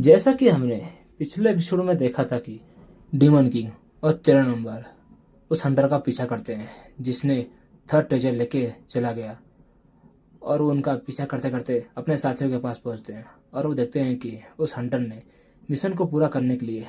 जैसा कि हमने पिछले एपिसोड में देखा था कि डीमन किंग और 13 नंबर उस हंटर का पीछा करते हैं जिसने थर्ड ट्रेजर लेके चला गया, और वो उनका पीछा करते करते अपने साथियों के पास पहुंचते हैं और वो देखते हैं कि उस हंटर ने मिशन को पूरा करने के लिए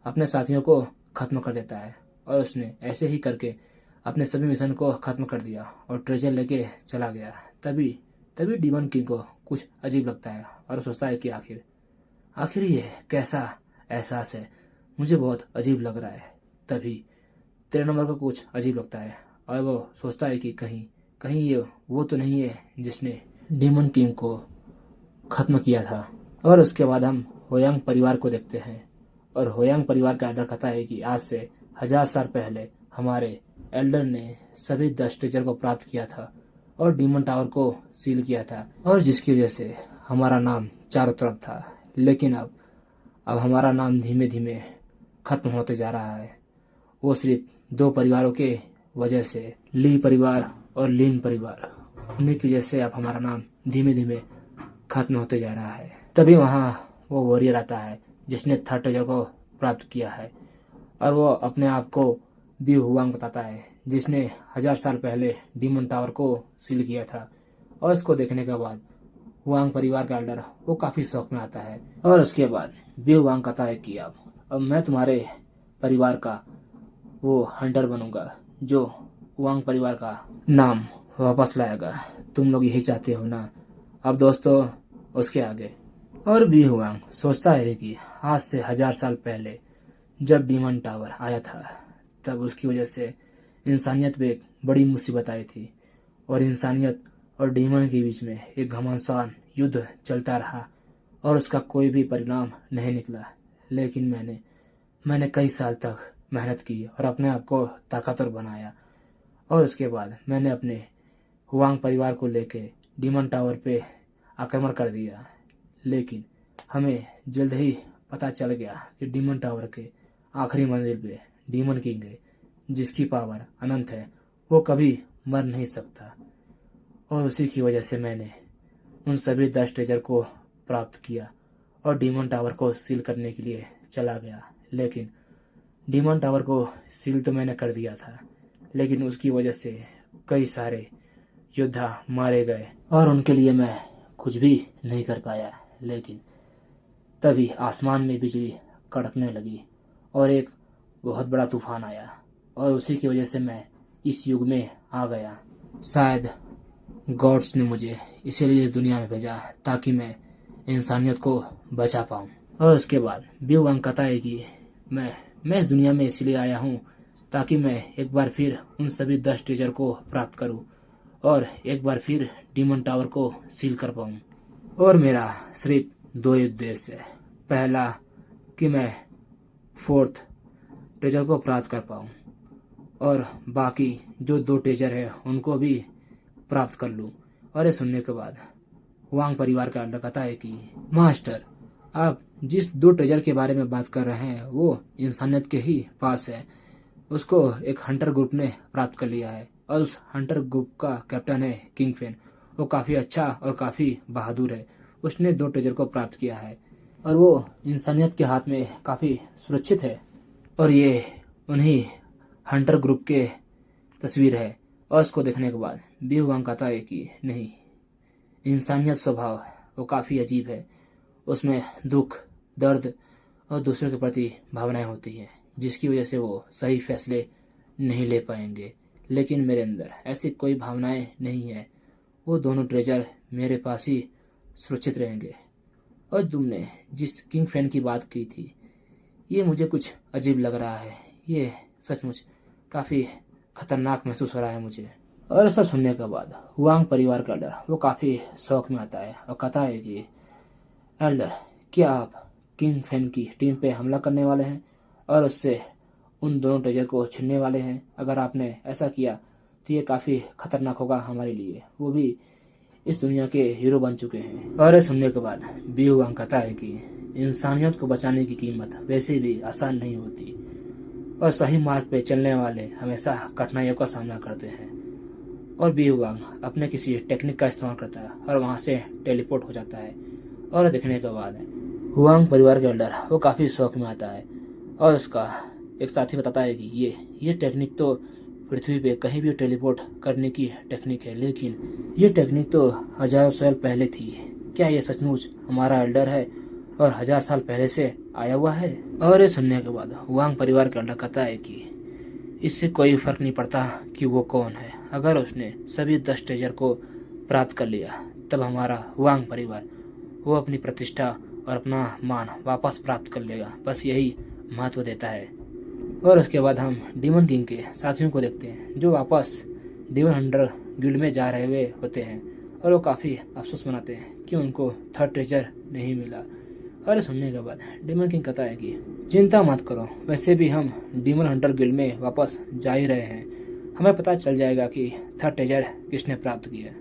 अपने साथियों को ख़त्म कर देता है, और उसने ऐसे ही करके अपने सभी मिशन को ख़त्म कर दिया और ट्रेजर लेके चला गया। तभी तभी डीमन किंग को कुछ अजीब लगता है और सोचता है कि आखिर आखिर ये कैसा एहसास है, मुझे बहुत अजीब लग रहा है। तभी 13 नंबर को कुछ अजीब लगता है और वो सोचता है कि कहीं कहीं ये वो तो नहीं है जिसने डीमन किंग को ख़त्म किया था। और उसके बाद हम होयांग परिवार को देखते हैं, और होयांग परिवार का एल्डर कहता है कि आज से 1000 साल पहले हमारे एल्डर ने सभी 10 ट्रेजर को प्राप्त किया था और डीमन टावर को सील किया था, और जिसकी वजह से हमारा नाम चारों तरफ था। लेकिन अब हमारा नाम धीमे धीमे खत्म होते जा रहा है। वो सिर्फ 2 परिवारों के वजह से, ली परिवार और लिन परिवार, उन्हीं की वजह से अब हमारा नाम धीमे धीमे खत्म होते जा रहा है। तभी वहाँ वो वॉरियर आता है जिसने थर्ड ट्रेजर को प्राप्त किया है, और वो अपने आप को बी हुआंग बताता है जिसने 1000 साल पहले डीमन टावर को सील किया था। और इसको देखने के बाद हुआंग परिवार का एल्डर वो काफ़ी शौक में आता है, और उसके बाद बी हुआंग कहता है कि अब मैं तुम्हारे परिवार का वो हंटर बनूंगा जो हुआंग परिवार का नाम वापस लाएगा। तुम लोग यही चाहते हो ना। अब दोस्तों उसके आगे और बी हुआंग सोचता है कि आज से 1000 साल पहले जब डीमन टावर आया था तब उसकी वजह से इंसानियत पे एक बड़ी मुसीबत आई थी, और इंसानियत और डीमन के बीच में एक घमासान युद्ध चलता रहा और उसका कोई भी परिणाम नहीं निकला। लेकिन मैंने कई साल तक मेहनत की और अपने आप को ताकतवर बनाया, और उसके बाद मैंने अपने हुआंग परिवार को लेके डीमन टावर पे आक्रमण कर दिया। लेकिन हमें जल्द ही पता चल गया कि डीमन टावर के आखिरी मंजिल पे डीमन किंग है जिसकी पावर अनंत है, वो कभी मर नहीं सकता। और उसी की वजह से मैंने उन सभी 10 ट्रेजर को प्राप्त किया और डीमन टावर को सील करने के लिए चला गया। लेकिन डीमन टावर को सील तो मैंने कर दिया था, लेकिन उसकी वजह से कई सारे योद्धा मारे गए और उनके लिए मैं कुछ भी नहीं कर पाया। लेकिन तभी आसमान में बिजली कड़कने लगी और एक बहुत बड़ा तूफान आया, और उसी की वजह से मैं इस युग में आ गया। शायद गॉड्स ने मुझे इसीलिए इस दुनिया में भेजा ताकि मैं इंसानियत को बचा पाऊँ। और उसके बाद ब्यू वांग कहता है कि मैं इस दुनिया में इसलिए आया हूँ ताकि मैं एक बार फिर उन सभी 10 ट्रेजर को प्राप्त करूँ और एक बार फिर डीमन टावर को सील कर पाऊँ। और मेरा सिर्फ 2 उद्देश्य है। पहला कि मैं 4th ट्रेजर को प्राप्त कर पाऊँ, और बाकी जो 2 ट्रेजर है उनको भी प्राप्त कर लूँ। और ये सुनने के बाद वांग परिवार का एल्डर कहता है कि मास्टर, आप जिस 2 ट्रेजर के बारे में बात कर रहे हैं वो इंसानियत के ही पास है। उसको एक हंटर ग्रुप ने प्राप्त कर लिया है, और उस हंटर ग्रुप का कैप्टन है किंग फेन। वो काफ़ी अच्छा और काफ़ी बहादुर है। उसने 2 ट्रेजर को प्राप्त किया है और वो इंसानियत के हाथ में काफ़ी सुरक्षित है। और ये उन्हीं हंटर ग्रुप के तस्वीर है। और उसको देखने के बाद बी हुआंग कहता है कि नहीं, इंसानियत स्वभाव वो काफ़ी अजीब है। उसमें दुख, दर्द और दूसरों के प्रति भावनाएं होती हैं, जिसकी वजह से वो सही फैसले नहीं ले पाएंगे। लेकिन मेरे अंदर ऐसी कोई भावनाएं नहीं है। वो दोनों ट्रेजर मेरे पास ही सुरक्षित रहेंगे। और तुमने जिस किंग फैन की बात की थी, ये मुझे कुछ अजीब लग रहा है। ये सचमुच काफ़ी खतरनाक महसूस हो रहा है मुझे। और ऐसा सुनने के बाद हुआंग परिवार का एल्डर वो काफ़ी शौक में आता है और कहता है कि एल्डर, क्या आप किंग फैन की टीम पे हमला करने वाले हैं और उससे उन दोनों ट्रेजर को छीनने वाले हैं? अगर आपने ऐसा किया तो ये काफ़ी खतरनाक होगा हमारे लिए। वो भी इस दुनिया के हीरो बन चुके हैं। और ये सुनने के बाद बी हुआंग कहता है कि इंसानियत को बचाने की कीमत वैसे भी आसान नहीं होती, और सही मार्ग पे चलने वाले हमेशा कठिनाइयों का सामना करते हैं। और बी हुआंग अपने किसी टेक्निक का इस्तेमाल करता है और वहाँ से टेलीपोर्ट हो जाता है। और देखने के बाद हुआंग परिवार के एल्डर वो काफ़ी शौक में आता है और उसका एक साथी बताता है कि ये टेक्निक तो पृथ्वी पे कहीं भी टेलीपोर्ट करने की टेक्निक है, लेकिन ये टेक्निक तो हजारों साल पहले थी। क्या ये सचमुच हमारा एल्डर है और 1000 साल पहले से आया हुआ है? और ये सुनने के बाद वांग परिवार का एल्डर कहता है कि इससे कोई फर्क नहीं पड़ता कि वो कौन है। अगर उसने सभी 10 ट्रेजर को प्राप्त कर लिया तब हमारा वांग परिवार वो अपनी प्रतिष्ठा और अपना मान वापस प्राप्त कर लेगा। बस यही महत्व देता है। और उसके बाद हम डीमन किंग के साथियों को देखते हैं जो वापस डीमन हंटर गिल्ड में जा रहे हुए होते हैं और वो काफ़ी अफसोस मनाते हैं कि उनको थर्ड ट्रेजर नहीं मिला। और सुनने के बाद डीमन किंग कहता है कि चिंता मत करो, वैसे भी हम डीमन हंटर गिल्ड में वापस जा ही रहे हैं, हमें पता चल जाएगा कि थर्ड ट्रेजर किसने प्राप्त किया।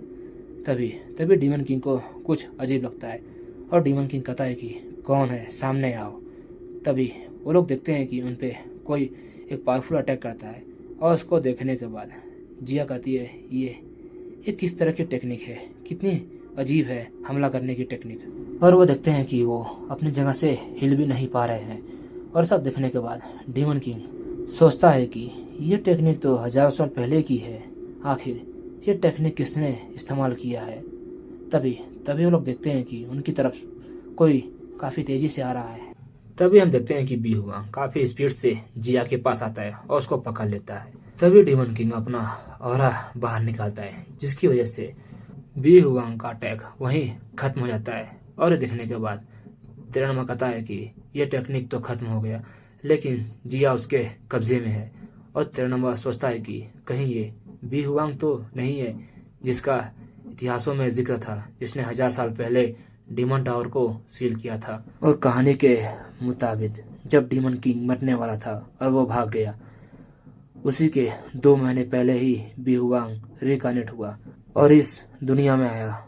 तभी डीमन किंग को कुछ अजीब लगता है और डीमन किंग कहता है कि कौन है, सामने आओ। तभी वो लोग देखते हैं कि उन पे कोई एक पावरफुल अटैक करता है और उसको देखने के बाद जिया कहती है ये किस तरह की टेक्निक है, कितनी अजीब है हमला करने की टेक्निक। और वो देखते हैं कि वो अपनी जगह से हिल भी नहीं पा रहे हैं। और सब देखने के बाद डीमन किंग सोचता है कि ये टेक्निक तो हजारों साल पहले की है, आखिर ये टेक्निक किसने इस्तेमाल किया है। तभी वो लोग देखते हैं कि उनकी तरफ कोई काफ़ी तेज़ी से आ रहा है। तभी हम देखते हैं कि बी हुआंग काफ़ी स्पीड से जिया के पास आता है और उसको पकड़ लेता है। तभी डीमन किंग अपना ऑरा बाहर निकालता है, जिसकी वजह से बी हुआंग का अटैक वहीं खत्म हो जाता है। और ये देखने के बाद तिरनमा कहता है कि ये टेक्निक तो खत्म हो गया, लेकिन जिया उसके कब्जे में है। और तिरनमा सोचता है कि कहीं ये बी हुआंग तो नहीं है जिसका इतिहासों में जिक्र था, जिसने 1000 साल पहले डीमन टावर को सील किया था। और कहानी के मुताबिक जब डीमन किंग मरने वाला था और वो भाग गया, उसी के 2 महीने पहले ही बी हुआंग रिकानेट हुआ और इस दुनिया में आया।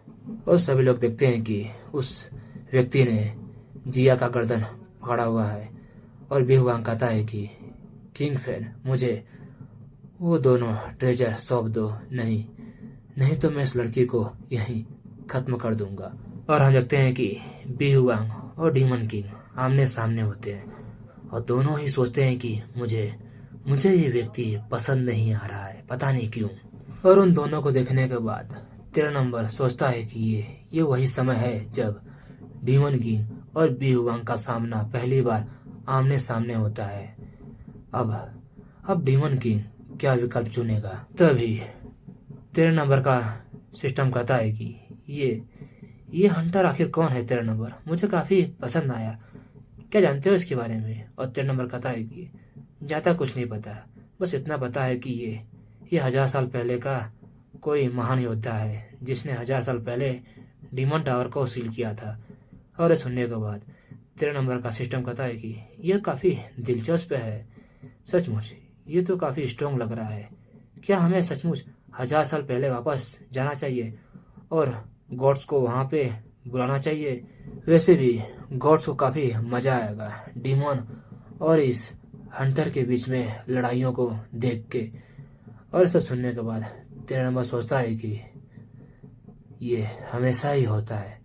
और सभी लोग देखते हैं कि उस व्यक्ति ने जिया का गर्दन पकड़ा हुआ है। और बी हुआंग कहता है कि किंग फैन, मुझे वो दोनों ट्रेजर सौंप दो, नहीं तो मैं इस लड़की को यहीं खत्म कर दूंगा। और हम देखते हैं कि बी हुआंग और डीमन किंग आमने सामने होते हैं और दोनों ही सोचते हैं कि मुझे ये व्यक्ति पसंद नहीं आ रहा है, पता नहीं क्यों। और उन दोनों को देखने के बाद 13 नंबर सोचता है कि ये वही समय है जब डीमन किंग और बी हुआंग का सामना पहली बार आमने सामने होता है। अब डीमन किंग क्या विकल्प चुनेगा। तभी 13 नंबर का सिस्टम कहता है कि ये हंटर आखिर कौन है 13 नंबर, मुझे काफ़ी पसंद आया, क्या जानते हो इसके बारे में। और 13 नंबर कहता है कि ज़्यादा कुछ नहीं पता, बस इतना पता है कि ये 1000 साल पहले का कोई महान योद्धा है जिसने 1000 साल पहले डीमन टावर को सील किया था। और ये सुनने के बाद 13 नंबर का सिस्टम कहता है कि यह काफ़ी दिलचस्प है, सचमुच ये तो काफ़ी स्ट्रॉन्ग लग रहा है। क्या हमें सचमुच 1000 साल पहले वापस जाना चाहिए और गॉड्स को वहाँ पे बुलाना चाहिए। वैसे भी गॉड्स को काफ़ी मज़ा आएगा डीमन और इस हंटर के बीच में लड़ाइयों को देख के। और सब सुनने के बाद 13 नंबर सोचता है कि ये हमेशा ही होता है,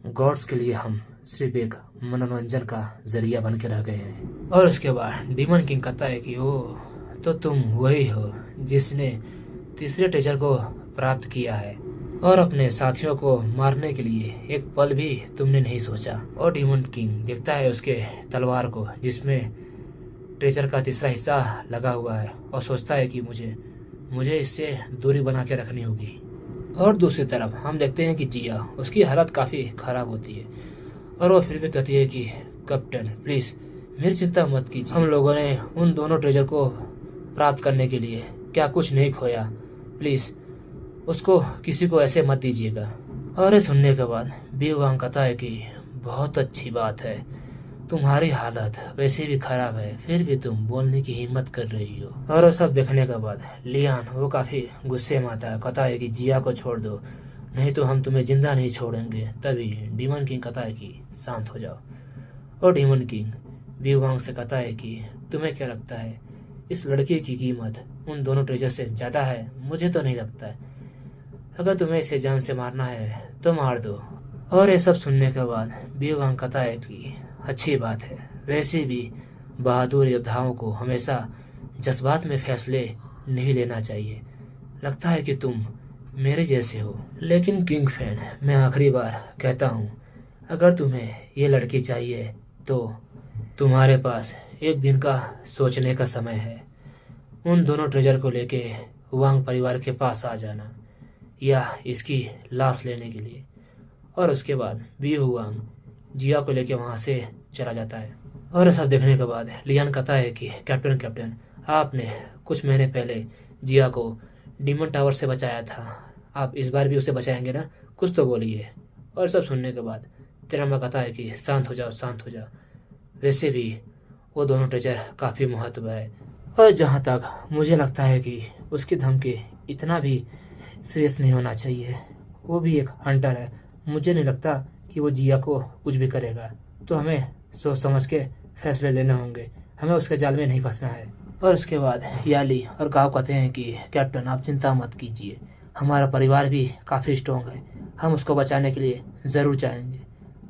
गॉड्स के लिए हम सिर्फ एक मनोरंजन का जरिया बन के रह गए हैं। और उसके बाद डीमन किंग कहता है कि ओ तो तुम वही हो जिसने तीसरे ट्रेजर को प्राप्त किया है और अपने साथियों को मारने के लिए एक पल भी तुमने नहीं सोचा। और डीमन किंग देखता है उसके तलवार को जिसमें ट्रेजर का तीसरा हिस्सा लगा हुआ है और सोचता है कि मुझे इससे दूरी बना के रखनी होगी। और दूसरी तरफ हम देखते हैं कि जिया, उसकी हालत काफ़ी ख़राब होती है और वो फिर भी कहती है कि कैप्टन प्लीज़ मेरी चिंता मत कीजिए, हम लोगों ने उन दोनों ट्रेजर को प्राप्त करने के लिए क्या कुछ नहीं खोया, प्लीज़ उसको किसी को ऐसे मत दीजिएगा। और ये सुनने के बाद बी हुआंग कहता है कि बहुत अच्छी बात है, तुम्हारी हालत वैसे भी खराब है फिर भी तुम बोलने की हिम्मत कर रही हो। और वो सब देखने के बाद लियान वो काफ़ी गुस्से में आता है, कहता है कि जिया को छोड़ दो नहीं तो हम तुम्हें जिंदा नहीं छोड़ेंगे। तभी डीमन किंग कहता है कि शांत हो जाओ। और डीमन किंग बी हुआंग से कहता है कि तुम्हें क्या लगता है इस लड़के की कीमत उन दोनों ट्रेजर से ज़्यादा है? मुझे तो नहीं लगता है, अगर तुम्हें इसे जान से मारना है तो मार दो। और ये सब सुनने के बाद बीव वांग कहता है कि अच्छी बात है, वैसे भी बहादुर योद्धाओं को हमेशा जज्बात में फैसले नहीं लेना चाहिए। लगता है कि तुम मेरे जैसे हो। लेकिन किंग फैन, मैं आखिरी बार कहता हूँ, अगर तुम्हें ये लड़की चाहिए तो तुम्हारे पास एक दिन का सोचने का समय है। उन दोनों ट्रेजर को लेके वांग परिवार के पास आ जाना, या इसकी लाश लेने के लिए। और उसके बाद बी हुआंग जिया को लेके वहाँ से चला जाता है। और सब देखने के बाद लियान कहता है कि कैप्टन कैप्टन, आपने कुछ महीने पहले जिया को डीमन टावर से बचाया था, आप इस बार भी उसे बचाएंगे ना? कुछ तो बोलिए। और सब सुनने के बाद तिरंगा कहता है कि शांत हो जाओ, शांत हो जाओ, वैसे भी वो दोनों ट्रेजर काफ़ी महत्व है। और जहाँ तक मुझे लगता है कि उसकी धमकी इतना भी सीरियस नहीं होना चाहिए। वो भी एक हंटर है, मुझे नहीं लगता कि वो जिया को कुछ भी करेगा। तो हमें सोच समझ के फैसले लेने होंगे, हमें उसके जाल में नहीं फंसना है। और उसके बाद याली और गाँव कहते हैं कि कैप्टन आप चिंता मत कीजिए, हमारा परिवार भी काफ़ी स्ट्रॉन्ग है, हम उसको बचाने के लिए ज़रूर जाएंगे।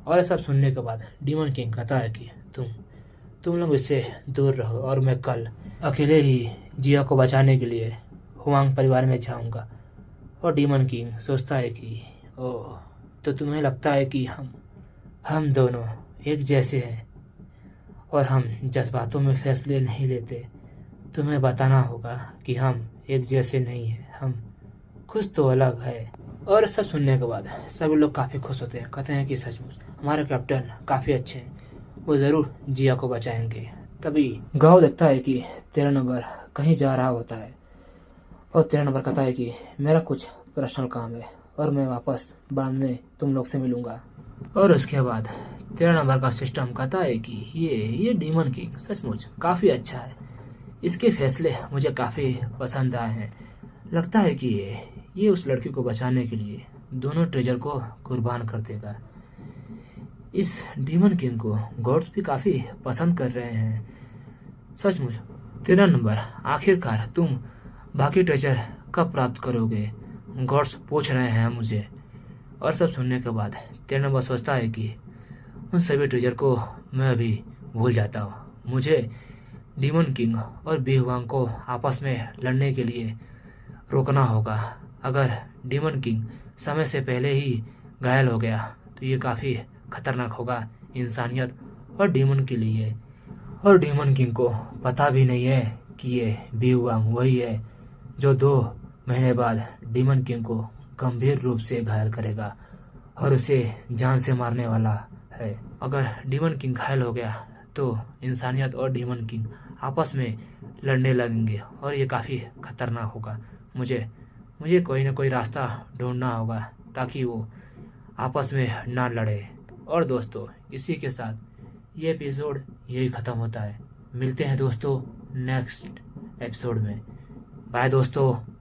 और सब सुनने के बाद डीमन किंग कहता है कि तुम लोग इससे दूर रहो, और मैं कल अकेले ही जिया को बचाने के लिए हुआंग परिवार में जाऊंगा। और डीमन किंग सोचता है कि ओह, तो तुम्हें लगता है कि हम दोनों एक जैसे हैं और हम जज्बातों में फैसले नहीं लेते। तुम्हें बताना होगा कि हम एक जैसे नहीं हैं, हम कुछ तो अलग है। और सब सुनने के बाद सभी लोग काफ़ी खुश होते हैं, कहते हैं कि सचमुच हमारे कैप्टन काफ़ी अच्छे हैं, वो ज़रूर जिया को बचाएंगे। तभी गाँव देखता है कि 13 नंबर कहीं जा रहा होता है, और 13 नंबर कहता है कि मेरा कुछ पर्सनल काम है और मैं वापस बाद में तुम लोग से मिलूंगा। और उसके बाद 13 नंबर का सिस्टम कहता है कि ये डीमन किंग सचमुच काफ़ी अच्छा है, इसके फैसले मुझे काफ़ी पसंद आए हैं। लगता है कि ये उस लड़की को बचाने के लिए दोनों ट्रेजर को कुर्बान कर देगा। इस डीमन किंग को गॉड्स भी काफ़ी पसंद कर रहे हैं। सचमुच 13 नंबर, आखिरकार तुम बाकी ट्रेजर कब प्राप्त करोगे? गॉड्स पूछ रहे हैं मुझे। और सब सुनने के बाद 13 नंबर सोचता है कि उन सभी ट्रेजर को मैं अभी भूल जाता हूँ। मुझे डीमन किंग और बी हुआंग को आपस में लड़ने के लिए रोकना होगा। अगर डीमन किंग समय से पहले ही घायल हो गया तो ये काफ़ी खतरनाक होगा इंसानियत और डीमन के लिए। और डीमन किंग को पता भी नहीं है कि ये बी हुआंग वही है जो 2 महीने बाद डीमन किंग को गंभीर रूप से घायल करेगा और उसे जान से मारने वाला है। अगर डीमन किंग घायल हो गया तो इंसानियत और डीमन किंग आपस में लड़ने लगेंगे और ये काफ़ी खतरनाक होगा। मुझे कोई ना कोई रास्ता ढूंढना होगा ताकि वो आपस में ना लड़े। और दोस्तों, इसी के साथ ये एपिसोड यही ख़त्म होता है। मिलते हैं दोस्तों नेक्स्ट एपिसोड में। बाय दोस्तों।